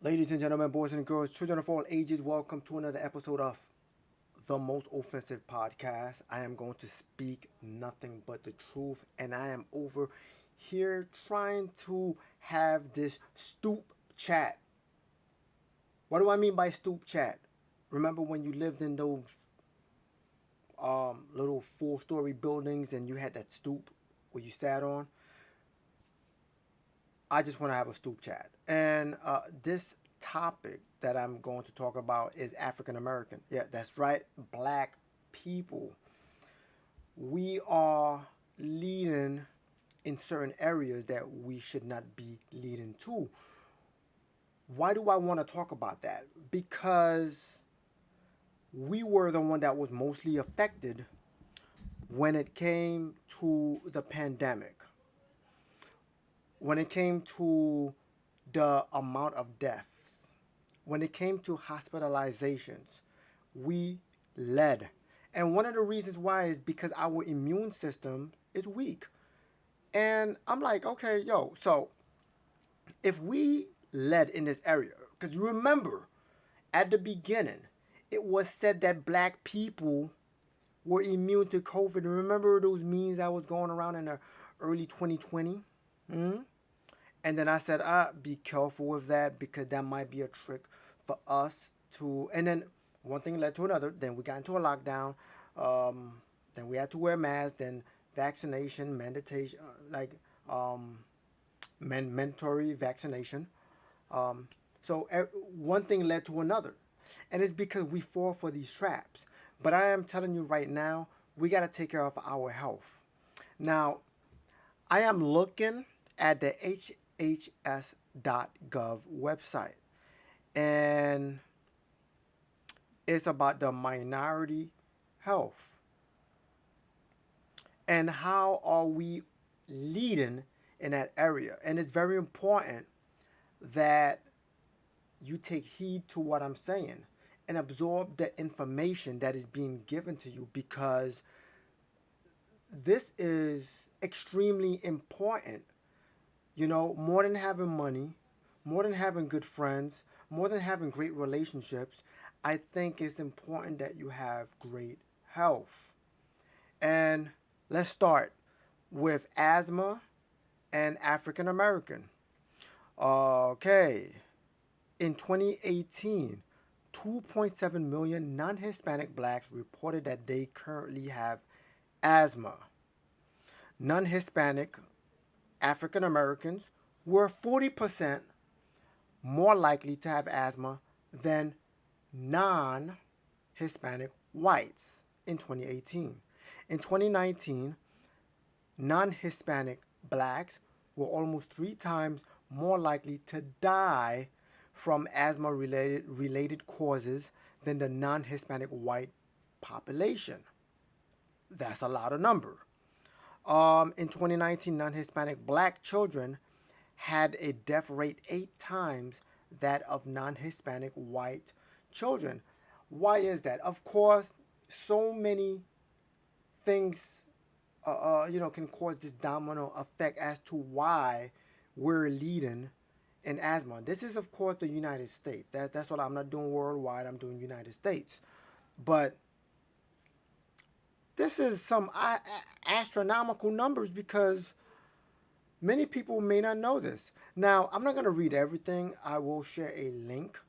Ladies and gentlemen, boys and girls, children of all ages, welcome to another episode of the Most Offensive Podcast. I am going to speak nothing but the truth, and I am over here trying to have this stoop chat. What do I mean by stoop chat? Remember when you lived in those little 4-story buildings and you had that stoop where you sat on? I just want to have a stoop chat. And this topic that I'm going to talk about is African American. Yeah, that's right. Black people. We are leading in certain areas that we should not be leading to. Why do I want to talk about that? Because we were the one that was mostly affected when it came to the pandemic, when it came to the amount of deaths, when it came to hospitalizations, we led. And one of the reasons why is because our immune system is weak. And I'm like, okay, yo, so if we led in this area, because you remember at the beginning, it was said that black people were immune to COVID. Remember those memes that was going around in the early 2020? Hmm? And then I said, be careful with that because that might be a trick for us to. And then one thing led to another. Then we got into a lockdown. Then we had to wear masks. Then vaccination, meditation, um, mandatory vaccination. Um, so one thing led to another. And it's because we fall for these traps. But I am telling you right now, we got to take care of our health. Now, I am looking at the HHS.gov website, and it's about the minority health and how are we leading in that area. And it's very important that you take heed to what I'm saying and absorb the information that is being given to you because this is extremely important. You know, more than having money, more than having good friends, more than having great relationships, I think it's important that you have great health. And let's start with asthma and African American. Okay. In 2018, 2.7 million non Hispanic blacks reported that they currently have asthma. Non Hispanic African Americans were 40% more likely to have asthma than non Hispanic whites in 2018. In 2019, non Hispanic blacks were almost 3 times more likely to die from asthma related causes than the non Hispanic white population. That's a lot of number. In 2019, non Hispanic black children had a death rate 8 times that of non Hispanic white children. Why is that? Of course, so many things can cause this domino effect as to why we're leading in asthma. This is, of course, the United States. That's what I'm not doing worldwide. I'm doing United States. But this is some astronomical numbers because many people may not know this. Now, I'm not going to read everything. I will share a link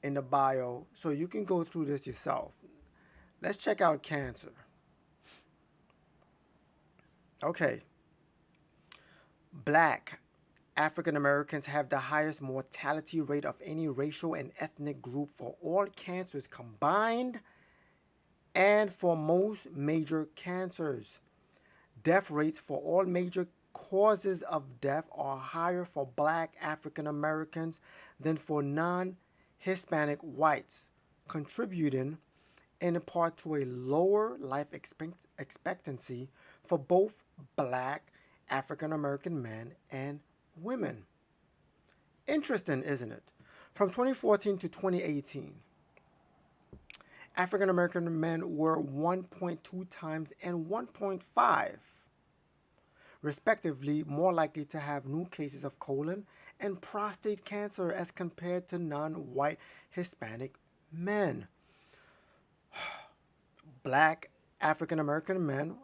in the bio so you can go through this yourself. Let's check out cancer. Okay. Black African Americans have the highest mortality rate of any racial and ethnic group for all cancers combined and for most major cancers. Death rates for all major causes of death are higher for black African Americans than for non Hispanic whites, contributing in part to a lower life expectancy for both black African American men and women. Interesting, isn't it? From 2014 to 2018, African American men were 1.2 times and 1.5 respectively, more likely to have new cases of colon and prostate cancer as compared to non white Hispanic men. Black African American men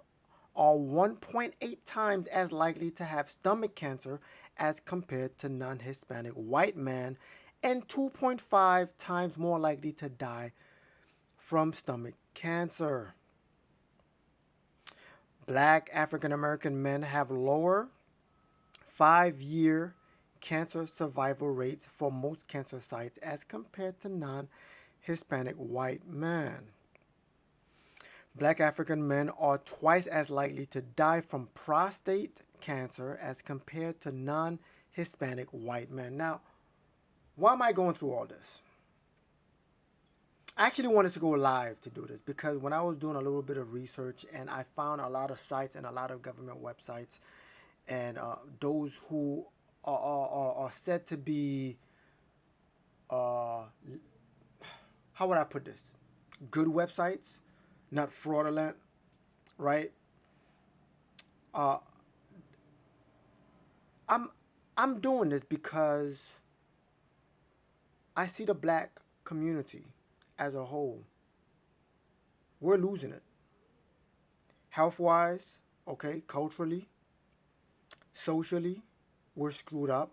are 1.8 times as likely to have stomach cancer as compared to non Hispanic white men, and 2.5 times more likely to die from stomach cancer. Black African American men have lower 5-year cancer survival rates for most cancer sites as compared to non Hispanic white men. Black African men are twice as likely to die from prostate cancer as compared to non Hispanic white men. Now, why am I going through all this? I actually wanted to go live to do this because when I was doing a little bit of research and I found a lot of sites and a lot of government websites and those who are said to be, uh, how would I put this? Good websites, not fraudulent, right? Uh, I'm I'm doing this because I see the black community as a whole. We're losing it. Health wise, okay, culturally, socially, we're screwed up.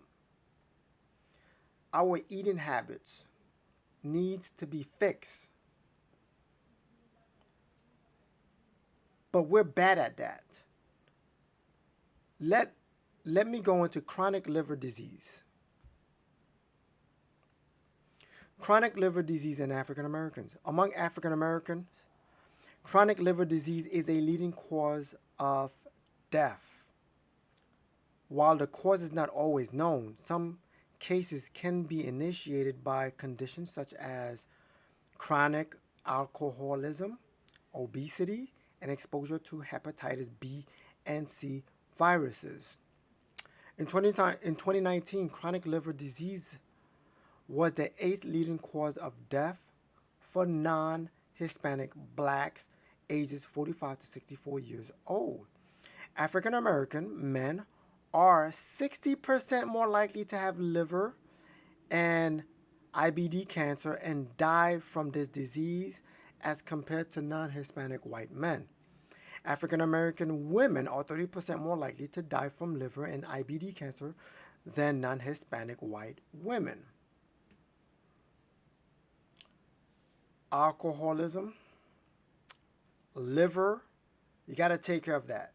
Our eating habits needs to be fixed. But we're bad at that. Let let me go into chronic liver disease. Chronic liver disease in African Americans. Among African Americans, chronic liver disease is a leading cause of death. While the cause is not always known, some cases can be initiated by conditions such as chronic alcoholism, obesity, and exposure to hepatitis B and C viruses. In 2019, chronic liver disease was the eighth leading cause of death for non Hispanic blacks ages 45 to 64 years old. African American men are 60% more likely to have liver and IBD cancer and die from this disease as compared to non Hispanic white men. African American women are 30% more likely to die from liver and IBD cancer than non Hispanic white women. Alcoholism, liver, you got to take care of that.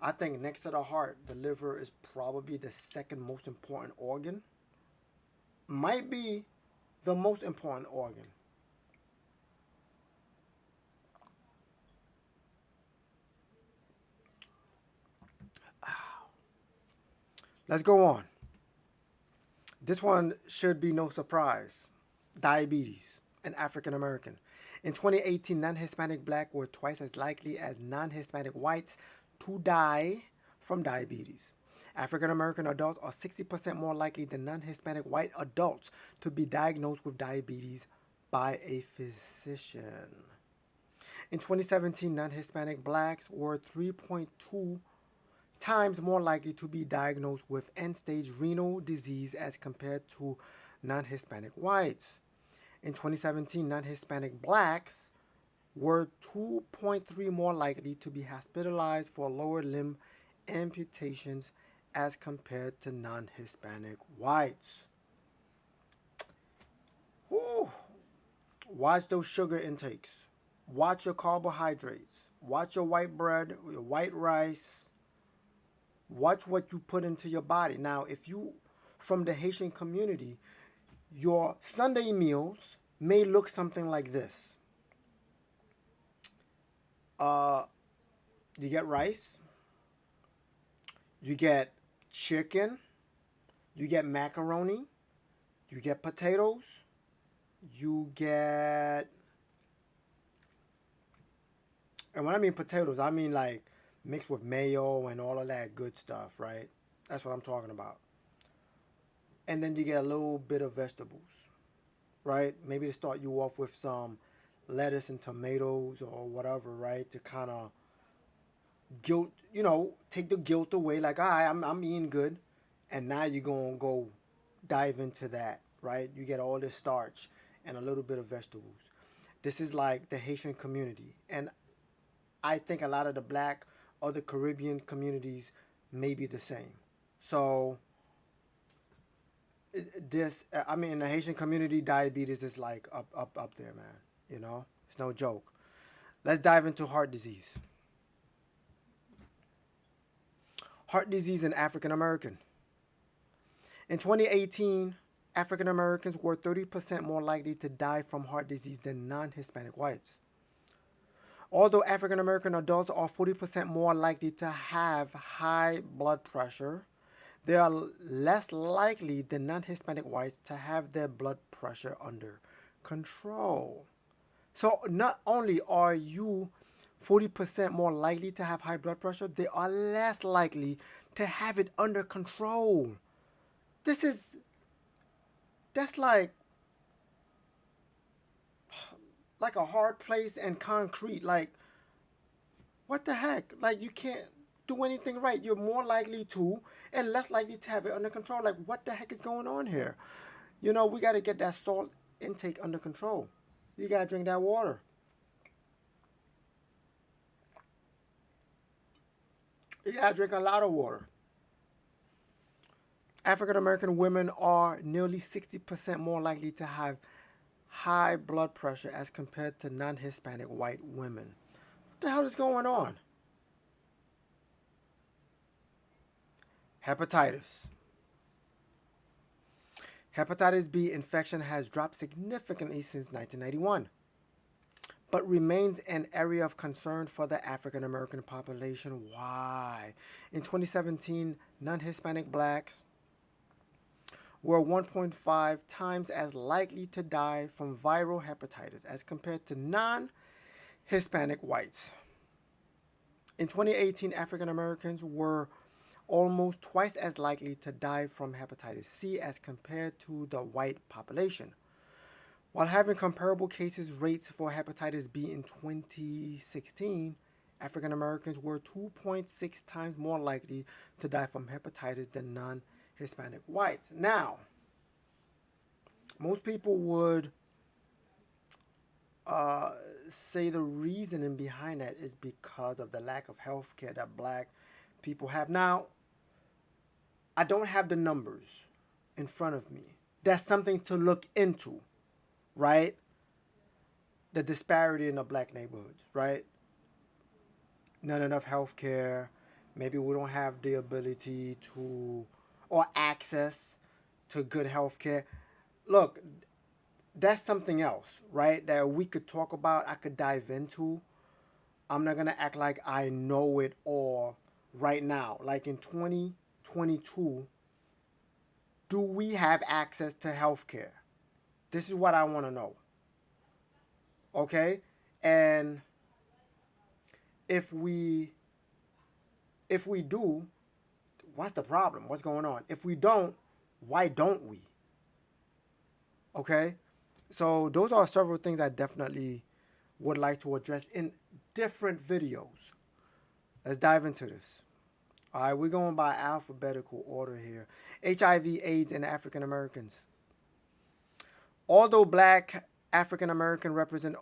I think next to the heart, the liver is probably the second most important organ. Might be the most important organ. Let's go on. This one should be no surprise. Diabetes, an African American. In 2018, non Hispanic black were twice as likely as non Hispanic whites to die from diabetes. African American adults are 60% more likely than non Hispanic white adults to be diagnosed with diabetes by a physician. In 2017, non Hispanic blacks were 3.2 times more likely to be diagnosed with end stage renal disease as compared to non Hispanic whites. In 2017, non Hispanic blacks were 2.3 more likely to be hospitalized for lower limb amputations as compared to non Hispanic whites. Whew. Watch those sugar intakes. Watch your carbohydrates. Watch your white bread, your white rice. Watch what you put into your body. Now, if you from the Haitian community, your Sunday meals may look something like this. Uh, you get rice, you get chicken, you get macaroni, you get potatoes, you get, and when I mean potatoes, I mean like mixed with mayo and all of that good stuff, right? That's what I'm talking about. And then you get a little bit of vegetables, right? Maybe to start you off with some lettuce and tomatoes or whatever, right? To kind of guilt, take the guilt away. Like, all right, I'm eating good, and now you're gonna go dive into that, right? You get all this starch and a little bit of vegetables. This is like the Haitian community, and I think a lot of the black or the Caribbean communities may be the same. So I mean, in the Haitian community, diabetes is like up there, man. It's no joke. Let's dive into heart disease. Heart disease in African American. In 2018, African Americans were 30% more likely to die from heart disease than non Hispanic whites. Although African American adults are 40% more likely to have high blood pressure, they are less likely than non Hispanic whites to have their blood pressure under control. So not only are you 40% more likely to have high blood pressure, they are less likely to have it under control. This is, that's like a hard place and concrete. Like, what the heck? Like, you can't do anything right. You're more likely to and less likely to have it under control. Like, what the heck is going on here? We got to get that salt intake under control. You got to drink that water. You got to drink a lot of water. African American women are nearly 60% more likely to have high blood pressure as compared to non Hispanic white women. What the hell is going on? Hepatitis. Hepatitis B infection has dropped significantly since 1991, but remains an area of concern for the African American population. Why? In 2017, non Hispanic blacks were 1.5 times as likely to die from viral hepatitis as compared to non Hispanic whites. In 2018, African Americans were almost twice as likely to die from hepatitis C as compared to the white population. While having comparable cases rates for hepatitis B in 2016, African Americans were 2.6 times more likely to die from hepatitis than non Hispanic whites. Now, most people would uh, say the reasoning behind that is because of the lack of health care that black people have. Now, I don't have the numbers in front of me. That's something to look into, right? The disparity in the black neighborhoods, right? Not enough health care. Maybe we don't have the ability to or access to good health care. Look, that's something else, right? That we could talk about, I could dive into. I'm not going to act like I know it all right now. Like in 2022, do we have access to health care? This is what I want to know. Okay? And if we do, what's the problem? What's going on? If we don't, why don't we? Okay? So those are several things I definitely would like to address in different videos. Let's dive into this. All right, we're going by alphabetical order here. HIV, AIDS, and African Americans. Although black African American represent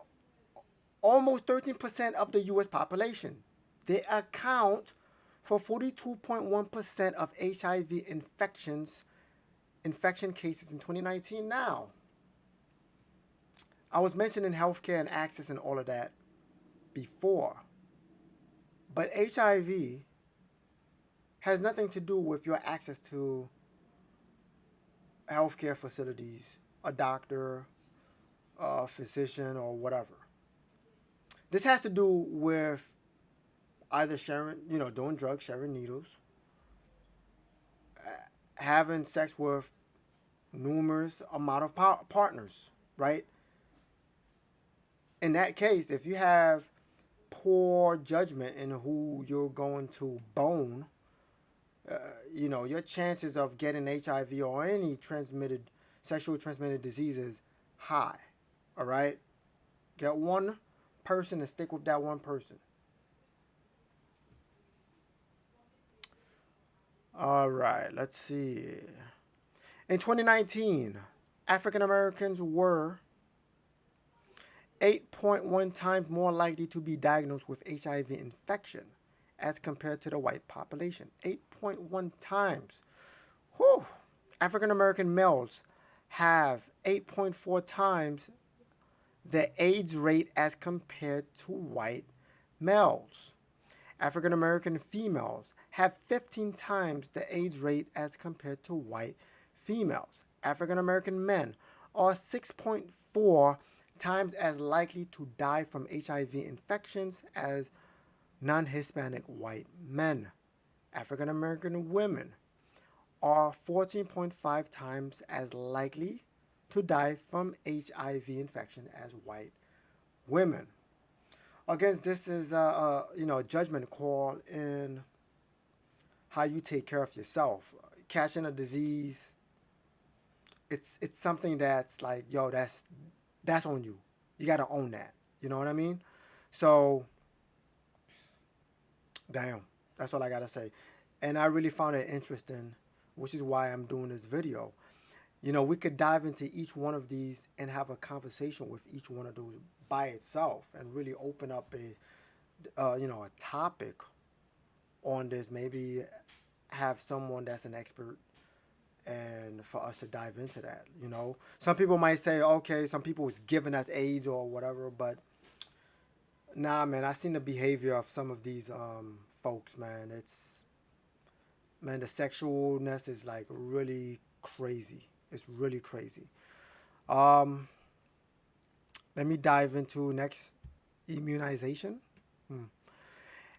almost 13% of the U.S. population, they account for 42.1% of HIV infection cases in 2019. Now, I was mentioning healthcare and access and all of that before, but HIV has nothing to do with your access to healthcare facilities, a doctor, a physician, or whatever. This has to do with either sharing, doing drugs, sharing needles, having sex with numerous amount of partners, right? In that case, if you have poor judgment in who you're going to bone, your chances of getting HIV or any sexually transmitted diseases high. All right, get one person and stick with that one person. All right, let's see. In 2019, African Americans were 8.1 times more likely to be diagnosed with HIV infection as compared to the white population. 8.1 times. Whew. African American males have 8.4 times the AIDS rate as compared to white males. African American females have 15 times the AIDS rate as compared to white females. African American men are 6.4 times as likely to die from HIV infections as non Hispanic white men. African American women are 14.5 times as likely to die from HIV infection as white women. Again, this is a judgment call in how you take care of yourself. Catching a disease, it's something that's like, yo, that's on you. You got to own that. You know what I mean? So, damn, that's all I got to say. And I really found it interesting, which is why I'm doing this video. We could dive into each one of these and have a conversation with each one of those by itself and really open up a topic on this. Maybe have someone that's an expert and for us to dive into that. Some people might say, okay, some people is giving us AIDS or whatever, but nah, man, I seen the behavior of some of these folks, man. The sexualness is like really crazy. It's really crazy. Um, Let me dive into next, immunization.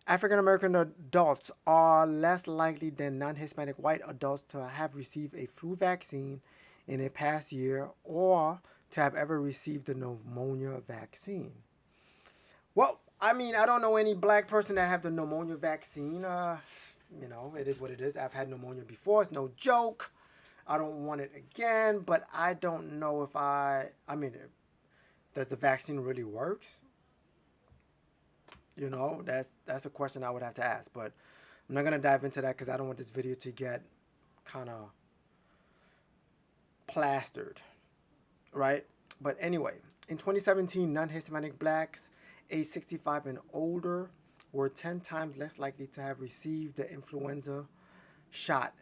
African American adults are less likely than non Hispanic white adults to have received a flu vaccine in a past year or to have ever received the pneumonia vaccine. Well, I mean, I don't know any black person that have the pneumonia vaccine. It is what it is. I've had pneumonia before. It's no joke. I don't want it again, but I don't know if that the vaccine really works. That's a question I would have to ask, but I'm not gonna dive into that because I don't want this video to get kind of plastered, right? But anyway, in 2017, non-Hispanic blacks age 65 and older were 10 times less likely to have received the influenza shot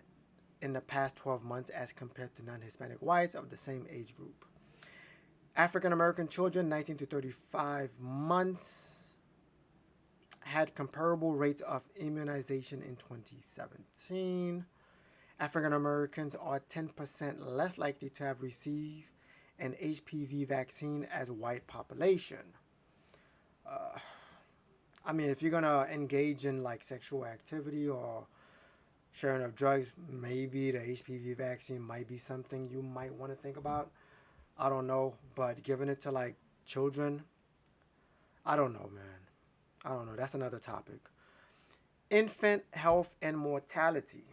in the past 12 months as compared to non-Hispanic whites of the same age group. African American children 19 to 35 months had comparable rates of immunization in 2017. African Americans are 10% less likely to have received an HPV vaccine as white population. If you're gonna engage in like sexual activity or sharing of drugs, maybe the HPV vaccine might be something you might want to think about. I don't know, but giving it to like children, I don't know, man. I don't know. That's another topic. Infant health and mortality.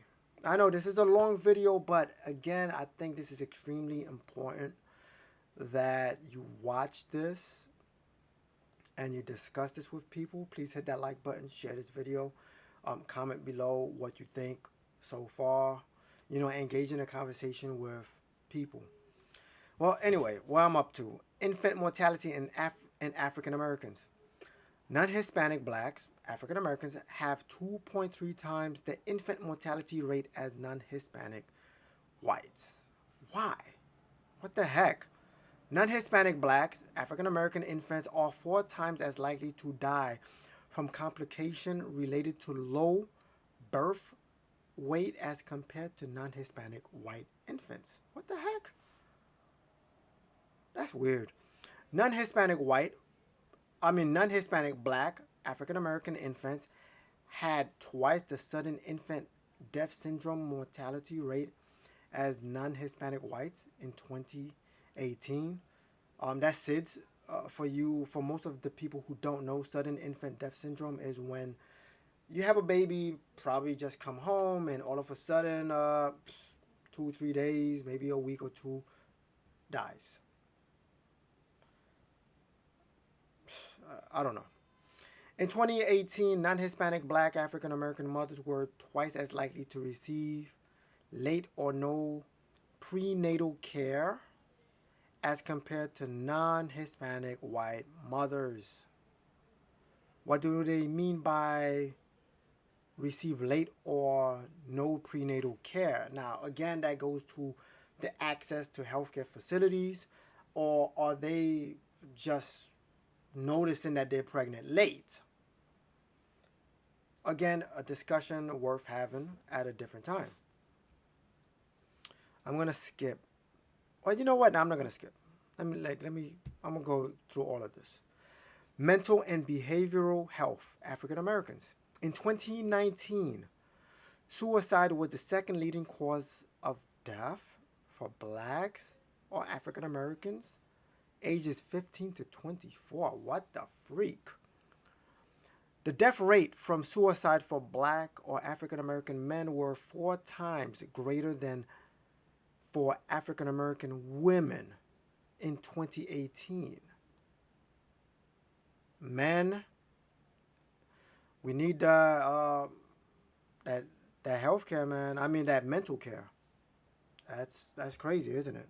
I know this is a long video, but again, I think this is extremely important that you watch this and you discuss this with people. Please hit that like button, share this video, comment below what you think so far. Engage in a conversation with people. Well, anyway, what I'm up to. Infant mortality in African Americans. Non-Hispanic blacks, African Americans, have 2.3 times the infant mortality rate as non-Hispanic whites. Why? What the heck? Non-Hispanic blacks, African American infants are 4 times as likely to die from complication related to low birth weight as compared to non-Hispanic white infants. What the heck? That's weird. Non-Hispanic black African American infants had twice the sudden infant death syndrome mortality rate as non-Hispanic whites in 2018. That's SIDS. For most of the people who don't know, sudden infant death syndrome is when you have a baby, probably just come home, and all of a sudden, 2-3 days, maybe a week or two, dies. I don't know. In 2018, non-Hispanic Black African American mothers were twice as likely to receive late or no prenatal care as compared to non-Hispanic white mothers. What do they mean by receive late or no prenatal care? Now, again, that goes to the access to healthcare facilities, or are they just noticing that they're pregnant late? Again, a discussion worth having at a different time. I'm gonna skip. Well, you know what? No, I'm not gonna skip. I'm gonna go through all of this. Mental and behavioral health, African Americans. In 2019, suicide was the second leading cause of death for blacks or African Americans ages 15 to 24. What the freak? The death rate from suicide for black or African American men were 4 times greater than for African American women in 2018. Men, we need that health care, man. I mean that mental care. That's crazy, isn't it?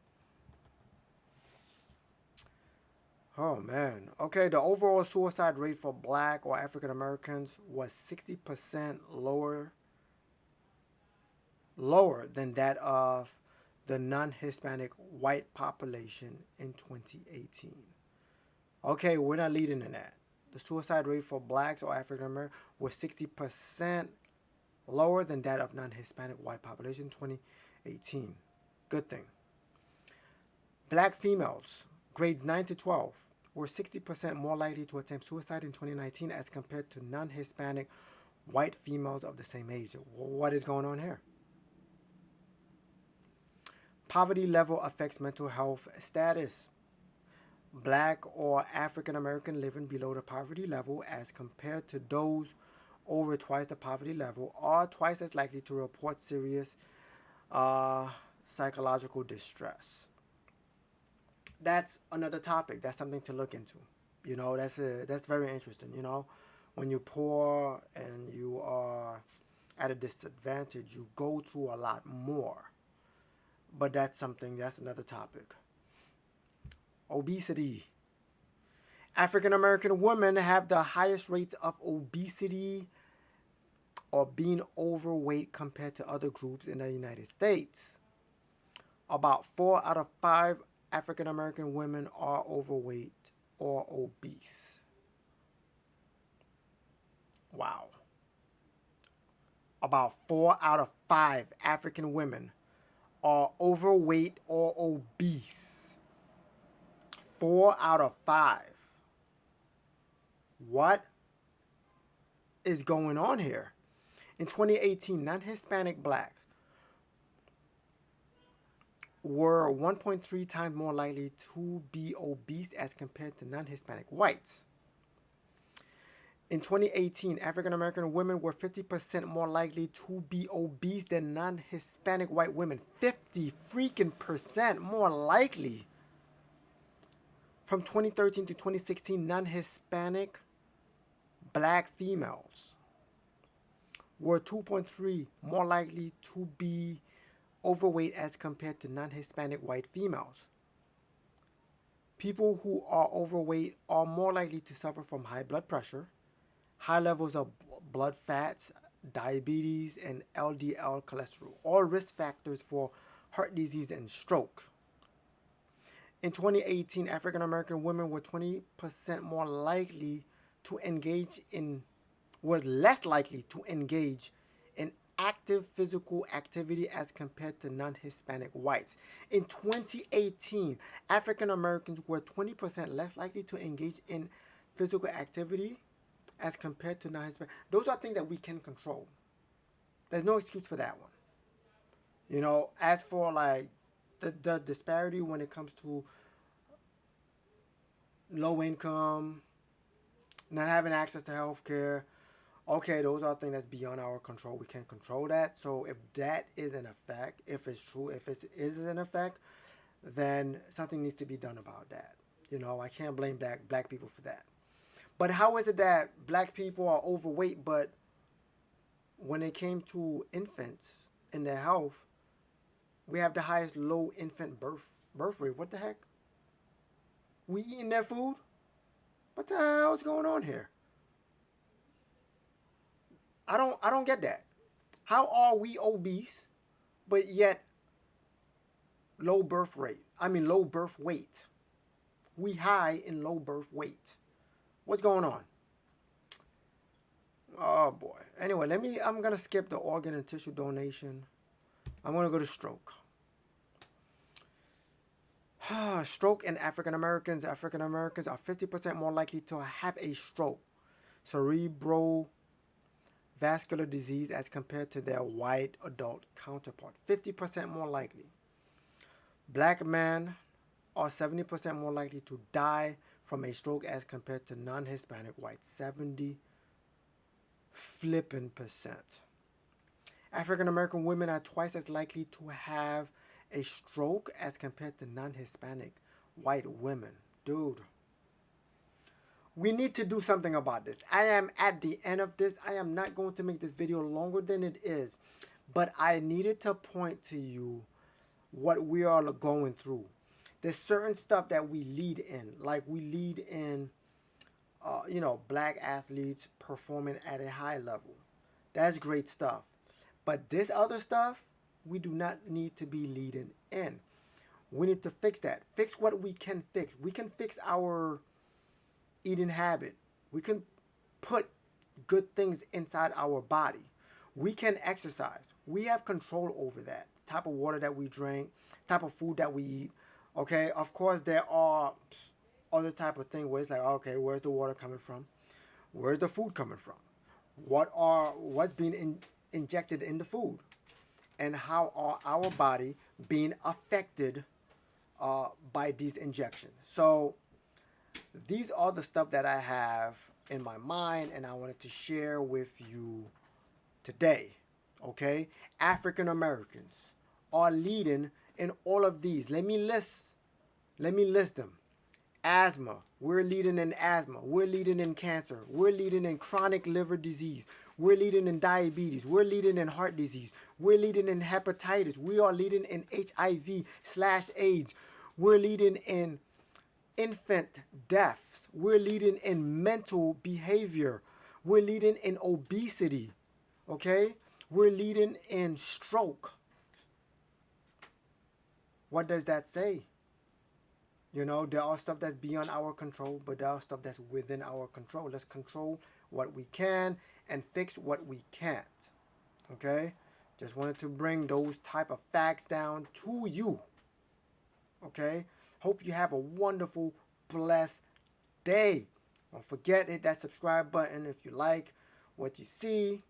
Oh man. Okay, the overall suicide rate for black or African Americans was 60% lower than that of the non-Hispanic white population in 2018. Okay, we're not leading in that. The suicide rate for blacks or African Americans was 60% lower than that of non-Hispanic white population in 2018. Good thing. Black females, grades 9 to 12, were 60% more likely to attempt suicide in 2019 as compared to non-Hispanic white females of the same age. What is going on here? Poverty level affects mental health status. Black or African American living below the poverty level as compared to those over twice the poverty level are twice as likely to report serious psychological distress. That's another topic. That's something to look into. You know, that's very interesting. You know, when you're poor and you are at a disadvantage, you go through a lot more. But that's another topic. Obesity. African American women have the highest rates of obesity or being overweight compared to other groups in the United States. About 4 out of 5 African American women are overweight or obese. Wow. About 4 out of 5 African women are overweight or obese. 4 out of 5. What is going on here? In 2018, non-Hispanic blacks were 1.3 times more likely to be obese as compared to non-Hispanic whites. In 2018, African American women were 50% more likely to be obese than non-Hispanic white women. 50 freaking percent more likely. From 2013 to 2016, non-Hispanic black females were 2.3 more likely to be overweight as compared to non-Hispanic white females. People who are overweight are more likely to suffer from high blood pressure, high levels of blood fats, diabetes, and LDL cholesterol, all risk factors for heart disease and stroke. In 2018, African American women were 20% more likely to were less likely to engage in active physical activity as compared to non-Hispanic whites. In 2018, African Americans were 20% less likely to engage in physical activity as compared to non-Hispanic. Those are things that we can control. There's no excuse for that one. You know, as for like the disparity when it comes to low income, not having access to health care, okay, those are things that's beyond our control. We can't control that. So if that is an effect, if it's true, if it is an effect, then something needs to be done about that. You know, I can't blame black people for that. But how is it that black people are overweight, but when it came to infants and their health, we have the highest low infant birth rate? What the heck? We eating their food? What the hell is going on here? I don't get that. How are we obese, but yet low birth rate? I mean low birth weight. We high in low birth weight. What's going on? Oh boy. Anyway, I'm gonna skip the organ and tissue donation. I'm gonna go to stroke. Stroke in African Americans. African Americans are 50% more likely to have a stroke, cerebrovascular disease, as compared to their white adult counterpart. 50% more likely. Black men are 70% more likely to die from a stroke as compared to non-Hispanic whites. 70 flipping percent. African American women are twice as likely to have a stroke as compared to non-Hispanic white women. Dude, we need to do something about this. I am at the end of this. I am not going to make this video longer than it is, but I needed to point to you what we are going through. There's certain stuff that we lead in, like we lead in, black athletes performing at a high level. That's great stuff. But this other stuff, we do not need to be leading in. We need to fix that. Fix what we can fix. We can fix our eating habit. We can put good things inside our body. We can exercise. We have control over that. Type of water that we drink, type of food that we eat. Okay, of course there are other type of things where it's like, okay, where's the water coming from? Where's the food coming from? What's being injected in the food? And how are our body being affected by these injections? So these are the stuff that I have in my mind, and I wanted to share with you today. Okay, African Americans are leading in all of these. Let me list them. Asthma, we're leading in asthma. We're leading in cancer. We're leading in chronic liver disease. We're leading in diabetes. We're leading in heart disease. We're leading in hepatitis. We are leading in HIV/AIDS. We're leading in infant deaths. We're leading in mental behavior. We're leading in obesity. Okay? We're leading in stroke. What does that say? There are stuff that's beyond our control, but there are stuff that's within our control. Let's control what we can and fix what we can't. Okay? Just wanted to bring those type of facts down to you. Okay? Hope you have a wonderful, blessed day. Don't forget, hit that subscribe button if you like what you see.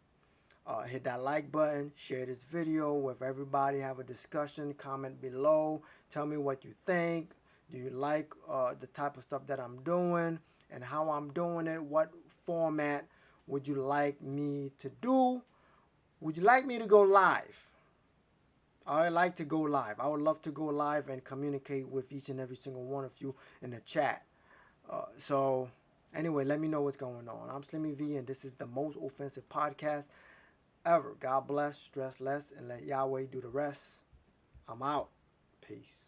Hit that like button. Share this video with everybody. Have a discussion. Comment below. Tell me what you think. Do you like the type of stuff that I'm doing and how I'm doing it? What format would you like me to do? Would you like me to go live? I like to go live. I would love to go live and communicate with each and every single one of you in the chat. So anyway, let me know what's going on. I'm Slimmy V, and this is the most offensive podcast ever. God bless, stress less, and let Yahweh do the rest. I'm out. Peace.